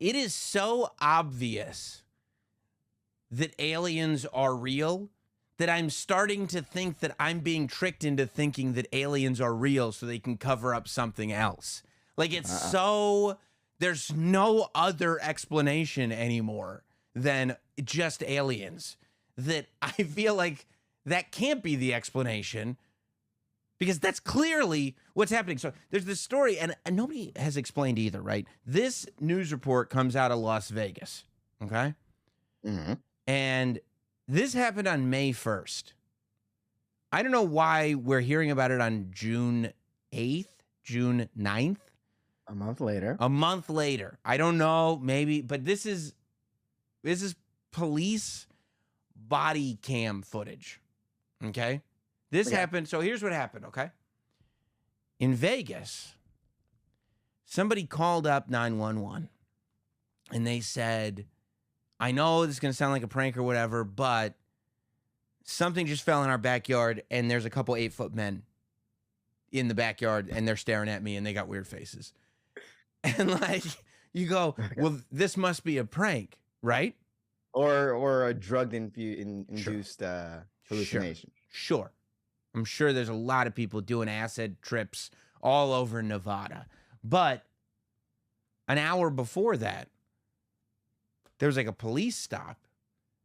it is so obvious that aliens are real that I'm starting to think that I'm being tricked into thinking that aliens are real so they can cover up something else. Like, it's so, there's no other explanation anymore than just aliens, that I feel like that can't be the explanation, because that's clearly what's happening. So there's this story, and nobody has explained either, right? This news report comes out of Las Vegas, okay? Mm-hmm. And this happened on May 1st. I don't know why we're hearing about it on June 8th, June 9th. A month later. A month later. I don't know, maybe, but this is police body cam footage, okay? This happened, so here's what happened, okay? In Vegas, somebody called up 911, and they said, I know this is going to sound like a prank or whatever, but something just fell in our backyard, and there's a couple 8-foot men in the backyard, and they're staring at me, and they got weird faces. And, like, you go, well, this must be a prank, right? Or a drug-induced hallucination. Sure. I'm sure there's a lot of people doing acid trips all over Nevada. But an hour before that, there was like a police stop,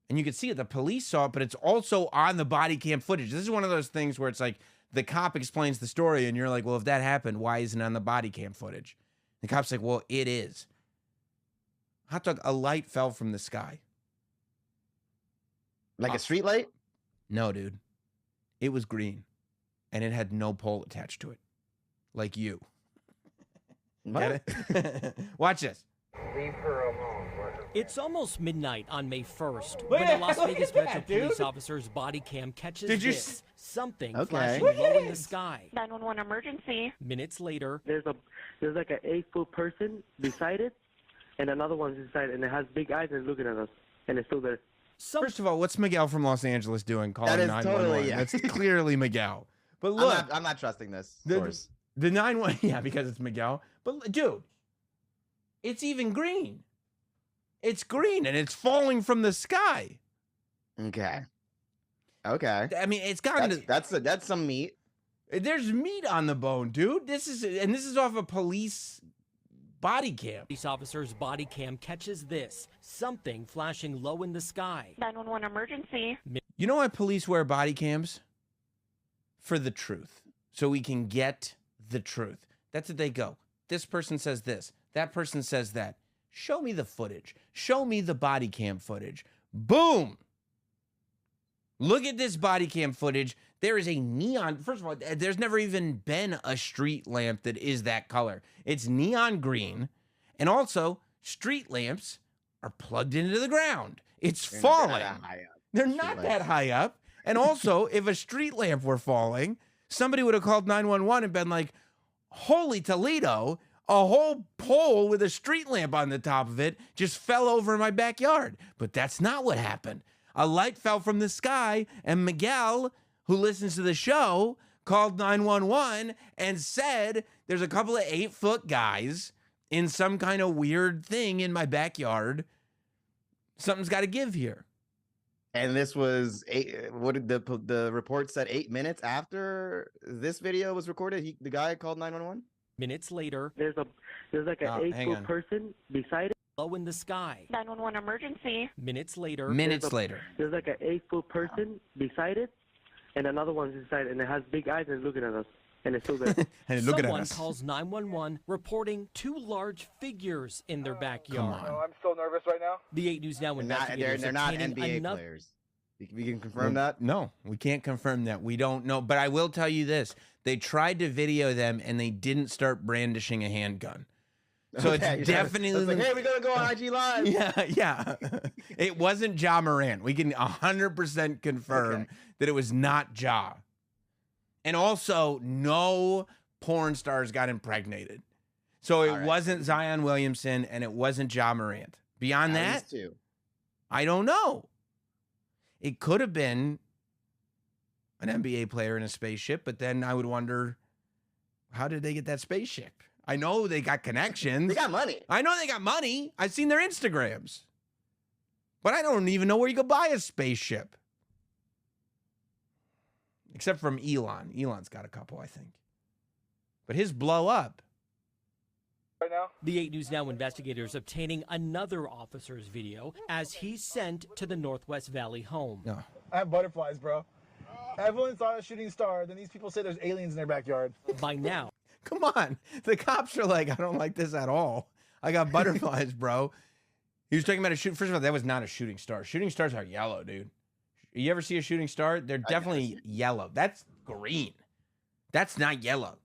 and you could see it. The police saw it, but it's also on the body cam footage. This is one of those things where it's like the cop explains the story, and you're like, well, if that happened, why isn't it on the body cam footage? The cop's like, well, it is. Hot dog, a light fell from the sky. Like a street light? No, dude. It was green, and it had no pole attached to it. Like you. What? Get it? Watch this. Leave her alone. It's almost midnight on May 1st when a Las Vegas Metro Police officer's body cam catches something flashing low in the sky. 911 emergency. Minutes later, There's like an 8-foot person beside it, and another one's beside it, and it has big eyes and it's looking at us, and it's still there. First of all, what's Miguel from Los Angeles doing calling That is 911? totally, yeah. That's clearly Miguel. But look, I'm not trusting this the source. 911, yeah, because it's Miguel. But dude, it's even green. It's green, and it's falling from the sky. Okay. Okay. I mean, it's gotten to... That's some meat. There's meat on the bone, dude. This is off a police body cam. police officer's body cam catches this, something flashing low in the sky. 911 emergency. You know why police wear body cams? For the truth. So we can get the truth. That's what they go. This person says this. That person says that. Show me the footage. Show me the body cam footage. Boom! Look at this body cam footage. There is a neon. First of all, there's never even been a street lamp that is that color. It's neon green. And also, street lamps are plugged into the ground. It's falling. They're not that high up. And also, if a street lamp were falling, somebody would have called 911 and been like, holy Toledo, a whole pole with a street lamp on the top of it just fell over in my backyard. But that's not what happened. A light fell from the sky, and Miguel, who listens to the show, called 911 and said, there's a couple of 8-foot guys in some kind of weird thing in my backyard. Something's got to give here. And this was what did the report said 8 minutes after this video was recorded? The guy called 911? Minutes later, There's like an 8-foot person beside it. low in the sky. 911 emergency. Minutes later, There's like an 8-foot person beside it, and another one's beside it, and it has big eyes and it's looking at us, and it's still there. And look at someone us. calls 911 reporting 2 large figures in their backyard. on. I'm so nervous right now. The 8 News Now They're investigators not obtaining NBA another. players. We can confirm that? No, we can't confirm that. We don't know. But I will tell you this. They tried to video them, and they didn't start brandishing a handgun. So Okay, it's definitely... It's like, hey, we gotta go on IG Live. Yeah. It wasn't Ja Morant. We can 100% confirm that it was not Ja. And also, no porn stars got impregnated. So it wasn't Zion Williamson, and it wasn't Ja Morant. Beyond that, I don't know. It could have been an NBA player in a spaceship, but then I would wonder, how did they get that spaceship? I know they got connections. They got money. I know they got money. I've seen their Instagrams. But I don't even know where you could buy a spaceship. Except from Elon. Elon's got a couple, I think. But his blow up. Right now? The 8 News Now investigators obtaining another officer's video as he's sent to the Northwest Valley home. No. I have butterflies, bro. Everyone saw a shooting star. Then these people say there's aliens in their backyard. By now. Come on. The cops are like, I don't like this at all. I got butterflies, bro. He was talking about a shoot. First of all, that was not a shooting star. Shooting stars are yellow, dude. You ever see a shooting star? They're definitely yellow. That's green. That's not yellow.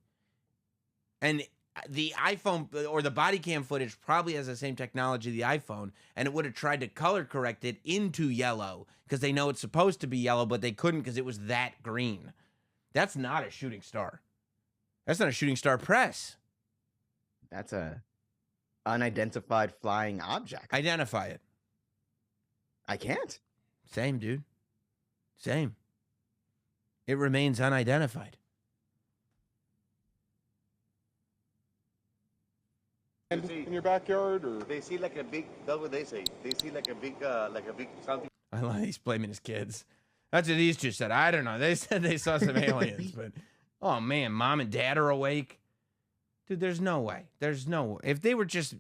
And the iPhone or the body cam footage probably has the same technology the iPhone, and it would have tried to color correct it into yellow because they know it's supposed to be yellow, but they couldn't because it was that green. That's not a shooting star. That's not a shooting star press. That's a unidentified flying object. Identify it. I can't. Same, dude. Same. It remains unidentified. In your backyard, or they see like a big, that's what they say. They see like a big something. I like he's blaming his kids. That's what these two said. I don't know. They said they saw some aliens, but oh man, mom and dad are awake. Dude, there's no way. There's no way. If they were just,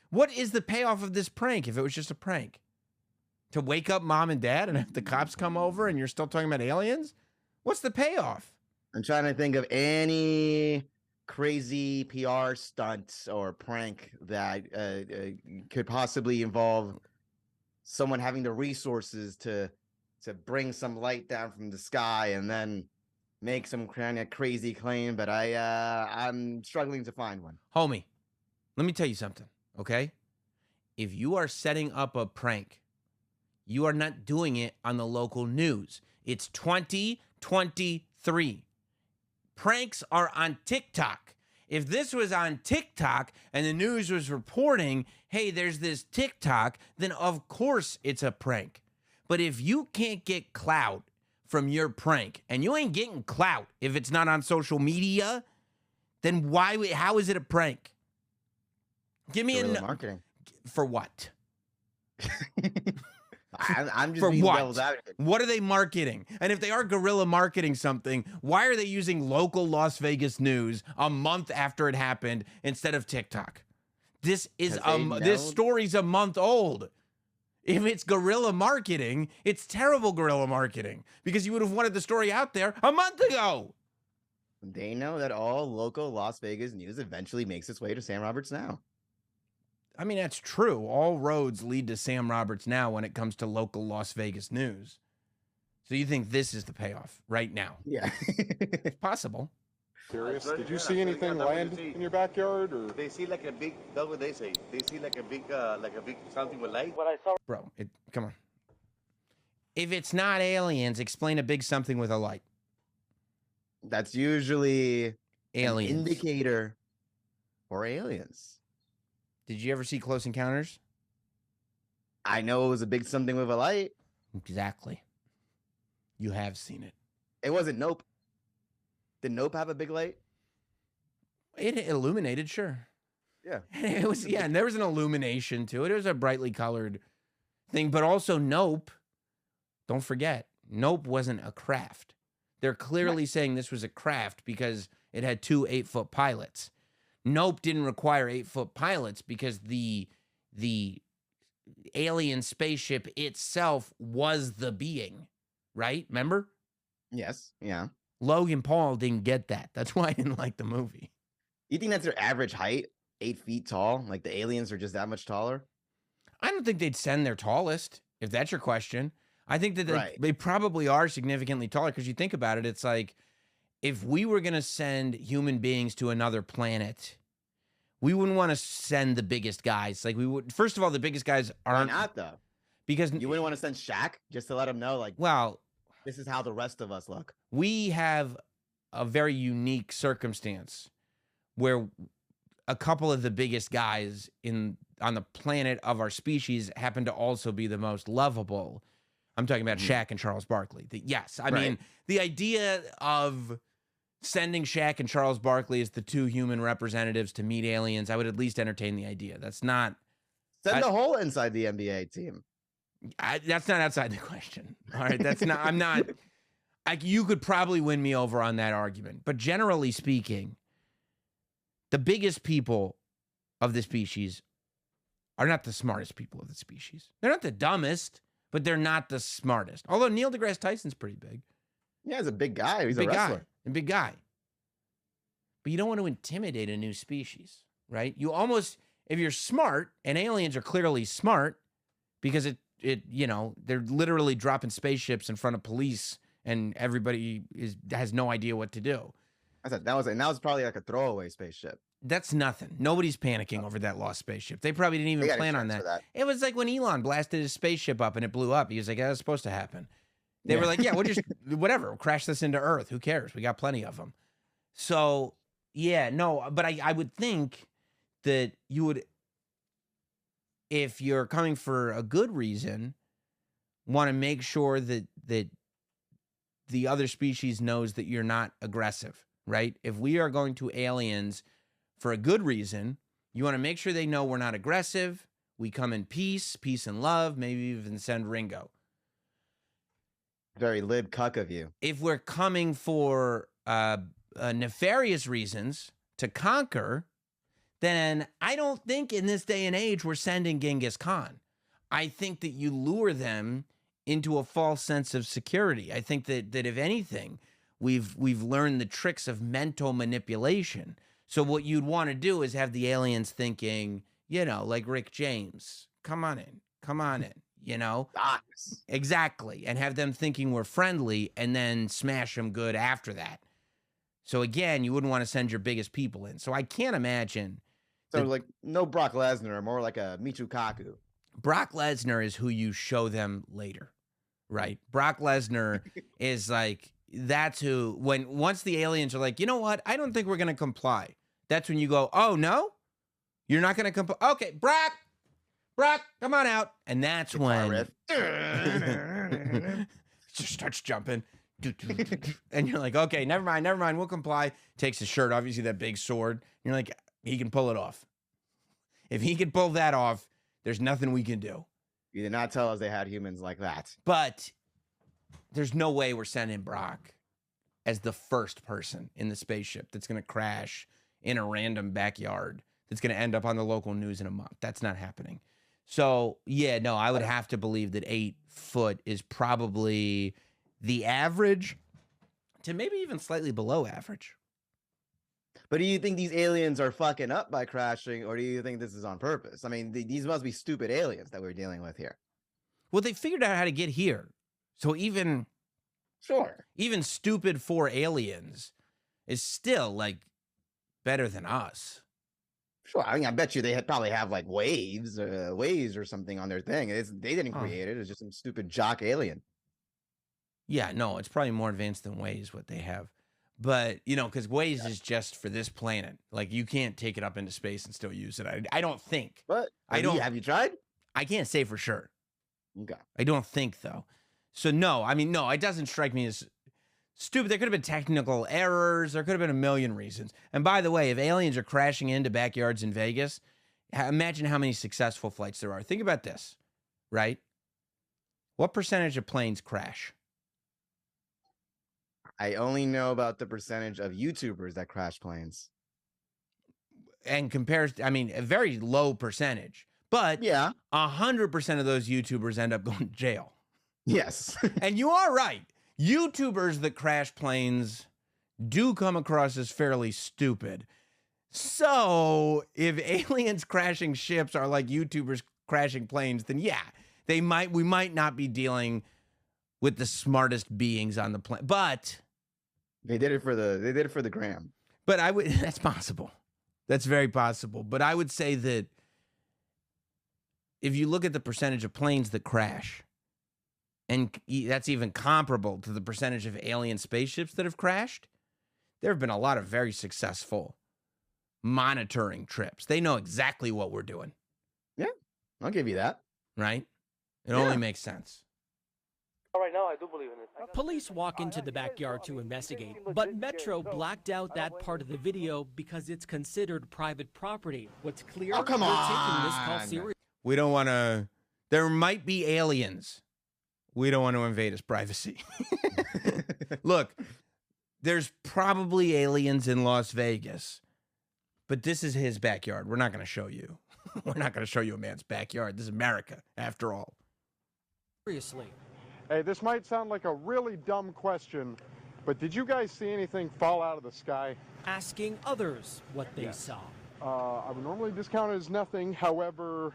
what is the payoff of this prank if it was just a prank? To wake up mom and dad and have the cops come over and you're still talking about aliens? What's the payoff? I'm trying to think of any crazy PR stunt or prank that could possibly involve someone having the resources to bring some light down from the sky and then make some kind of crazy claim, but I'm struggling to find one. Homie, let me tell you something, okay? If you are setting up a prank, you are not doing it on the local news. It's 2023. Pranks are on TikTok. If this was on TikTok and the news was reporting, hey, there's this TikTok, then of course it's a prank. But if you can't get clout from your prank, and you ain't getting clout if it's not on social media, then how is it a prank? Give me marketing. For what? I'm just for being what? devil's advocate. What are they marketing? And if they are guerrilla marketing something, why are they using local Las Vegas news a month after it happened instead of TikTok? This story's a month old. If it's guerrilla marketing, it's terrible guerrilla marketing because you would have wanted the story out there a month ago. They know that all local Las Vegas news eventually makes its way to Sam Roberts Now. I mean, that's true. All roads lead to Sam Roberts Now when it comes to local Las Vegas news. So you think this is the payoff right now? Yeah. It's possible. Curious, did you see anything land in your backyard, or They see like a big, that's what they say. They see like a big something with light. What I saw. Bro, come on. If it's not aliens, explain a big something with a light. That's usually Aliens. an indicator for aliens. Did you ever see Close Encounters? I know it was a big something with a light. Exactly. You have seen it. It wasn't Nope. Did Nope have a big light? It illuminated, sure. Yeah. It was, yeah, and there was an illumination to it. It was a brightly colored thing, but also Nope. Don't forget, Nope wasn't a craft. They're clearly saying this was a craft because it had 2 8-foot pilots. Nope didn't require 8-foot pilots because the alien spaceship itself was the being, right? Remember? Yes. Yeah. Logan Paul didn't get that. That's why I didn't like the movie. You think that's their average height? 8 feet tall? Like the aliens are just that much taller? I don't think they'd send their tallest, if that's your question. I think that they probably are significantly taller because you think about it, it's like if we were going to send human beings to another planet, we wouldn't want to send the biggest guys. Like we would. First of all, the biggest guys aren't. Why not though? Because you wouldn't want to send Shaq just to let him know, like, well, this is how the rest of us look. We have a very unique circumstance where a couple of the biggest guys on the planet of our species happen to also be the most lovable. I'm talking about Shaq and Charles Barkley. Yes, I mean, the idea of sending Shaq and Charles Barkley as the two human representatives to meet aliens, I would at least entertain the idea. That's not... Send the whole inside the NBA team. That's not outside the question. All right, that's not... I'm not... you could probably win me over on that argument. But generally speaking, the biggest people of the species are not the smartest people of the species. They're not the dumbest, but they're not the smartest. Although Neil deGrasse Tyson's pretty big. Yeah, he's a big guy. He's big a wrestler. A big guy. But you don't want to intimidate a new species, right? You almost, if you're smart, and aliens are clearly smart, because they're literally dropping spaceships in front of police, and everybody has no idea what to do. That was probably like a throwaway spaceship. That's nothing. Nobody's panicking over that lost spaceship. They probably didn't even plan on that. It was like when Elon blasted his spaceship up and it blew up. He was like, "That was supposed to happen." They were like, "Yeah, we'll just whatever, we'll crash this into Earth. Who cares? We got plenty of them." So yeah, no, but I would think that you would, if you're coming for a good reason, want to make sure that the other species knows that you're not aggressive, right? If we are going to aliens for a good reason, you want to make sure they know we're not aggressive. We come in peace and love, maybe even send Ringo. Very lib cuck of you. If we're coming for nefarious reasons to conquer, then I don't think in this day and age we're sending Genghis Khan. I think that you lure them into a false sense of security. I think that if anything, we've learned the tricks of mental manipulation. So what you'd want to do is have the aliens thinking, like Rick James, come on in, Exactly. And have them thinking we're friendly and then smash them good after that. So again, you wouldn't want to send your biggest people in. So I can't imagine. So like no Brock Lesnar, more like a Michikaku. Brock Lesnar is who you show them later, right? Brock Lesnar is like, that's who, once the aliens are like, you know what? I don't think we're going to comply. That's when you go, oh, no? You're not going to comply? Okay, Brock, come on out. And that's when just starts jumping. And you're like, okay, never mind. We'll comply. Takes his shirt off. You see that big sword. You're like, he can pull it off. If he can pull that off, there's nothing we can do. You did not tell us they had humans like that. But there's no way we're sending Brock as the first person in the spaceship that's going to crash in a random backyard that's going to end up on the local news in a month. That's not happening. So, yeah, no, I would have to believe that 8 foot is probably the average to maybe even slightly below average. But do you think these aliens are fucking up by crashing, or do you think this is on purpose? I mean, these must be stupid aliens that we're dealing with here. Well, they figured out how to get here. So even stupid 4 aliens is still like better than us. Sure. I mean, I bet you they probably have like waves or something on their thing. They didn't create it. It's just some stupid jock alien. Yeah, no, it's probably more advanced than Waze, what they have. But, because Waze is just for this planet. Like, you can't take it up into space and still use it. I don't think. But have you tried? I can't say for sure. Okay. I don't think, though. So, no, it doesn't strike me as stupid. There could have been technical errors. There could have been a million reasons. And by the way, if aliens are crashing into backyards in Vegas, imagine how many successful flights there are. Think about this, right? What percentage of planes crash? I only know about the percentage of YouTubers that crash planes. And compares, a very low percentage. But yeah, 100% of those YouTubers end up going to jail. Yes. And you are right. YouTubers that crash planes do come across as fairly stupid. So if aliens crashing ships are like YouTubers crashing planes, then yeah, we might not be dealing with the smartest beings on the planet. But they did it for the gram. But that's possible. That's very possible. But I would say that if you look at the percentage of planes that crash, and that's even comparable to the percentage of alien spaceships that have crashed, there have been a lot of very successful monitoring trips. They know exactly what we're doing. Yeah, I'll give you that. Right? It only makes sense. Right now, I do believe in it. Police walk into the backyard to investigate, but Metro blacked out that part of the video because it's considered private property. What's clear? Oh, come they're taking this call on. seriously. We don't want to. There might be aliens. We don't want to invade his privacy. Look, there's probably aliens in Las Vegas, but this is his backyard. We're not going to show you. We're not going to show you a man's backyard. This is America, after all. Seriously. Hey, this might sound like a really dumb question, but did you guys see anything fall out of the sky? Asking others what they saw. I would normally discount it as nothing. However,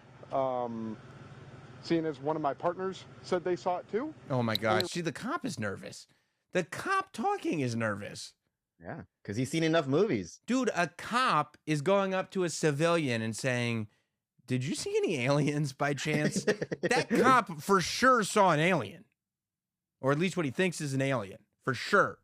seeing as one of my partners said they saw it too. Oh, my gosh. See, the cop is nervous. The cop talking is nervous. Yeah, because he's seen enough movies. Dude, a cop is going up to a civilian and saying, did you see any aliens by chance? That cop for sure saw an alien. Or at least what he thinks is an alien. For sure.